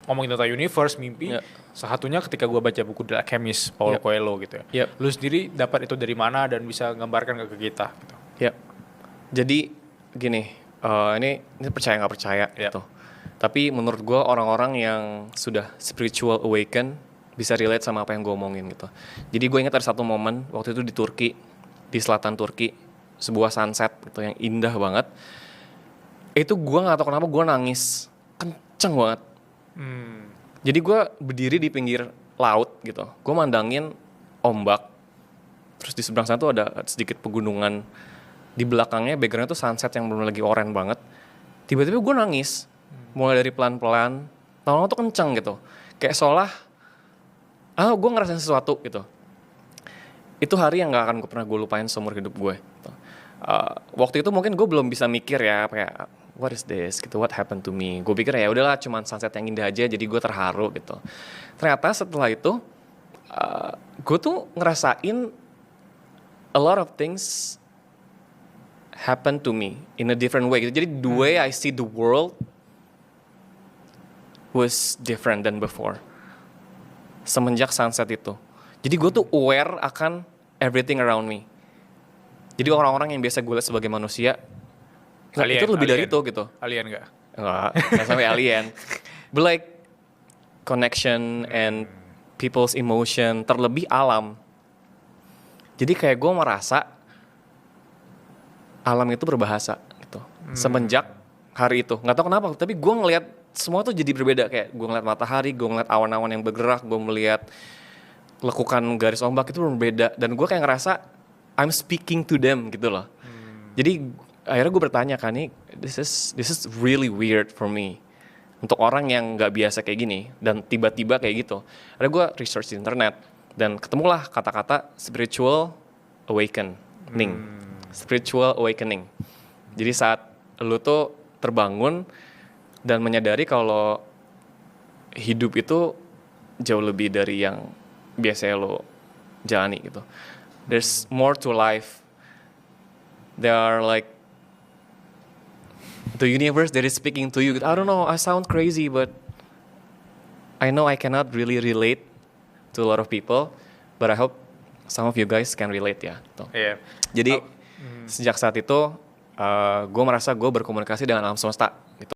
ngomongin tentang universe, mimpi, salah satunya ketika gue baca buku The Alchemist, Paulo Coelho gitu ya. Lu sendiri dapat itu dari mana dan bisa gambarkan ke kita gitu. Jadi gini, ini percaya nggak percaya gitu. Tapi menurut gue orang-orang yang sudah spiritual awaken bisa relate sama apa yang gue omongin gitu. Jadi gue ingat ada satu momen waktu itu di Turki, di selatan Turki, sebuah sunset gitu yang indah banget. Itu gue nggak tahu kenapa gue nangis kenceng banget. Jadi gue berdiri di pinggir laut gitu, gue mandangin ombak, terus di seberang sana tuh ada sedikit pegunungan, di belakangnya backgroundnya tuh sunset yang benar lagi oranye banget. Tiba-tiba gue nangis, mulai dari pelan-pelan, lama-lama tuh kenceng gitu, kayak seolah gue ngerasain sesuatu gitu. Itu hari yang nggak akan pernah gue lupain seumur hidup gue gitu. Waktu itu mungkin gue belum bisa mikir ya kayak what is this gitu, what happened to me. Gue pikir ya udahlah cuman sunset yang indah aja, jadi gue terharu gitu. Ternyata setelah itu gue tuh ngerasain a lot of things happen to me in a different way gitu. Jadi the way I see the world was different than before semenjak sunset itu. Jadi gue tuh aware akan everything around me. Jadi orang-orang yang biasa gue lihat sebagai manusia, itu lebih dari itu gitu. Alien nggak? Nggak sampai alien. But like connection and people's emotion, terlebih alam. Jadi kayak gue merasa alam itu berbahasa gitu. Semenjak hari itu, nggak tahu kenapa, tapi gue ngelihat semua tuh jadi berbeda. Kayak gue ngeliat matahari, gue ngeliat awan-awan yang bergerak, gue melihat lekukan garis ombak itu berbeda. Dan gue kayak ngerasa I'm speaking to them gitu loh. Jadi akhirnya gue bertanya kan, nih this is really weird for me. Untuk orang yang nggak biasa kayak gini dan tiba-tiba kayak gitu. Akhirnya gue research di internet dan ketemulah kata-kata spiritual awakening. Spiritual awakening. Jadi saat lu tuh terbangun dan menyadari kalau hidup itu jauh lebih dari yang biasanya lo jalani gitu. There's more to life. There are like the universe that is speaking to you. I don't know, I sound crazy, but I know I cannot really relate to a lot of people, but I hope some of you guys can relate ya. Jadi sejak saat itu gue merasa gue berkomunikasi dengan alam semesta.